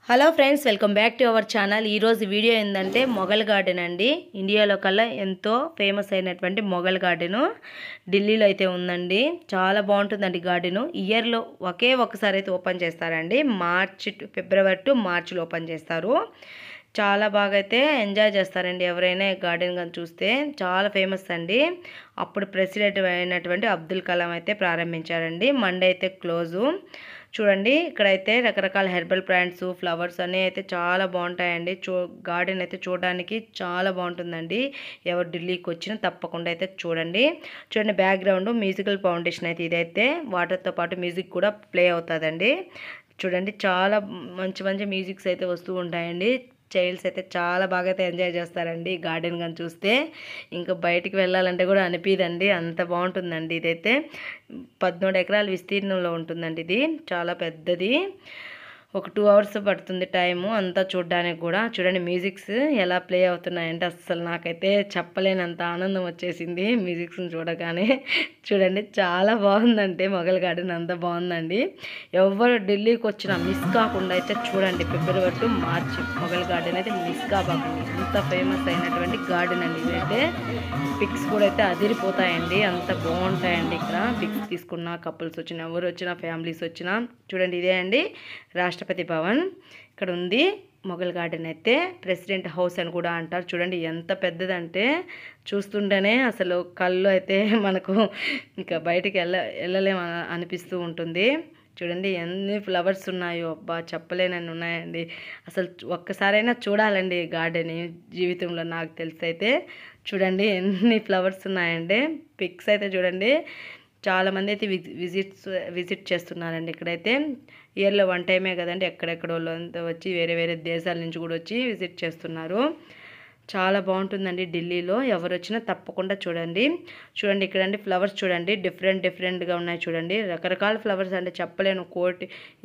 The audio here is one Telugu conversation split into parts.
Hello friends, welcome back to our channel. ఈరోజు వీడియో ఏంటంటే మొఘల్ గార్డెన్ అండి. ఇండియాలో కల్లా ఎంతో ఫేమస్ అయినటువంటి మొఘల్ గార్డెను ఢిల్లీలో అయితే ఉందండి. చాలా బాగుంటుందండి గార్డెను. ఇయర్లో ఒకసారి అయితే ఓపెన్ చేస్తారండి. ఫిబ్రవరి టు మార్చిలో ఓపెన్ చేస్తారు. చాలా బాగా అయితే ఎంజాయ్ చేస్తారండి ఎవరైనా గార్డెన్ కానీ చూస్తే. చాలా ఫేమస్ అండి. అప్పుడు ప్రెసిడెంట్ అయినటువంటి అబ్దుల్ కలాం అయితే ప్రారంభించారండి. మండే అయితే క్లోజు. చూడండి, ఇక్కడైతే రకరకాల హెర్బల్ ప్లాంట్స్, ఫ్లవర్స్ అన్నీ అయితే చాలా బాగుంటాయండి. గార్డెన్ అయితే చూడడానికి చాలా బాగుంటుందండి. ఎవరు ఢిల్లీకి వచ్చినా తప్పకుండా అయితే చూడండి. బ్యాక్గ్రౌండ్ మ్యూజికల్ ఫౌండేషన్ అయితే ఇదైతే వాటర్తో పాటు మ్యూజిక్ కూడా ప్లే అవుతుందండి. చూడండి, చాలా మంచి మంచి మ్యూజిక్స్ అయితే వస్తూ ఉంటాయండి. చైల్డ్స్ అయితే చాలా బాగా అయితే ఎంజాయ్ చేస్తారండి గార్డెన్ కానీ చూస్తే. ఇంకా బయటికి వెళ్ళాలంటే కూడా అనిపిదండి, అంత బాగుంటుందండి. ఇదైతే 13 ఎకరాల విస్తీర్ణంలో ఉంటుందండి. ఇది చాలా పెద్దది. ఒక 2 అవర్స్ పడుతుంది టైము అంతా చూడడానికి కూడా. చూడండి మ్యూజిక్స్ ఎలా ప్లే అవుతున్నాయంటే అస్సలు నాకైతే చెప్పలేనంత ఆనందం వచ్చేసింది మ్యూజిక్స్ని చూడగానే. చూడండి, చాలా బాగుందంటే మొఘల్ గార్డెన్ అంత బాగుందండి. ఎవరు ఢిల్లీకి వచ్చినా మిస్ కాకుండా అయితే చూడండి. ఫిబ్రవరి టు మార్చి మొఘల్ గార్డెన్ అయితే మిస్ కాకండి. అంత ఫేమస్ అయినటువంటి గార్డెన్ అండి ఇదైతే. పిక్స్ కూడా అయితే అదిరిపోతాయండి, అంత బాగుంటాయండి. ఇక్కడ పిక్స్ తీసుకున్న కపుల్స్ వచ్చినా, ఎవరు వచ్చినా, ఫ్యామిలీస్ వచ్చినా. చూడండి, ఇదే అండి రాష్ట్రపతి భవన్ ఇక్కడ ఉంది. మొఘల్ గార్డెన్ అయితే ప్రెసిడెంట్ హౌస్ అని కూడా అంటారు. చూడండి ఎంత పెద్దదంటే చూస్తుంటేనే అసలు కళ్ళు అయితే మనకు ఇంకా బయటికి వెళ్ళలేము అనిపిస్తూ ఉంటుంది. చూడండి ఎన్ని ఫ్లవర్స్ ఉన్నాయో, అబ్బా చెప్పలేనని ఉన్నాయండి. అసలు ఒక్కసారైనా చూడాలండి గార్డెన్ జీవితంలో, నాకు తెలిసి అయితే. చూడండి ఎన్ని ఫ్లవర్స్ ఉన్నాయండి. పిక్స్ అయితే చూడండి, చాలామంది అయితే విజిట్ చేస్తున్నారండి ఇక్కడైతే. ఇయర్లో 1 టైమే కదండి, ఎక్కడెక్కడ వాళ్ళు అంతా వచ్చి వేరే వేరే దేశాల నుంచి కూడా వచ్చి విజిట్ చేస్తున్నారు. చాలా బాగుంటుందండి ఢిల్లీలో. ఎవరు వచ్చినా తప్పకుండా చూడండి. చూడండి ఇక్కడండి ఫ్లవర్స్ చూడండి, డిఫరెంట్గా ఉన్నాయి. చూడండి రకరకాల ఫ్లవర్స్ అంటే చెప్పలేను,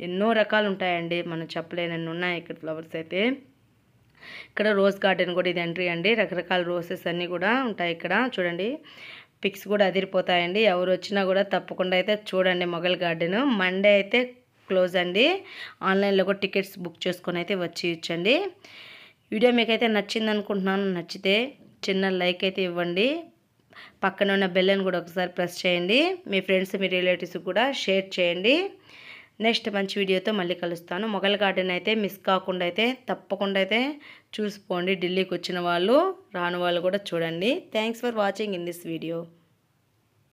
ఎన్నో రకాలు ఉంటాయండి, మనం చెప్పలేనన్ని ఉన్నాయి ఇక్కడ ఫ్లవర్స్ అయితే. ఇక్కడ రోజ్ గార్డెన్ కూడా ఇది ఎంట్రీ అండి. రకరకాల రోసెస్ అన్నీ కూడా ఉంటాయి ఇక్కడ. చూడండి పిక్స్ కూడా అదిరిపోతాయండి. ఎవరు వచ్చినా కూడా తప్పకుండా అయితే చూడండి మొఘల్ గార్డెన్. మండే అయితే క్లోజ్ అండి. ఆన్లైన్లో కూడా టికెట్స్ బుక్ చేసుకొని అయితే వచ్చి ఇచ్చండి. వీడియో మీకైతే నచ్చింది అనుకుంటున్నాను. నచ్చితే చిన్న లైక్ అయితే ఇవ్వండి. పక్కన ఉన్న బెల్లని కూడా ఒకసారి ప్రెస్ చేయండి. మీ ఫ్రెండ్స్, మీ రిలేటివ్స్ కూడా షేర్ చేయండి. నెక్స్ట్ మంచి వీడియోతో మళ్ళీ కలుస్తాను. మొఘల్ గార్డెన్ అయితే మిస్ కాకుండా అయితే తప్పకుండా అయితే చూసిపోండి. ఢిల్లీకి వచ్చిన వాళ్ళు, రాని వాళ్ళు కూడా చూడండి. Thanks for watching in this video.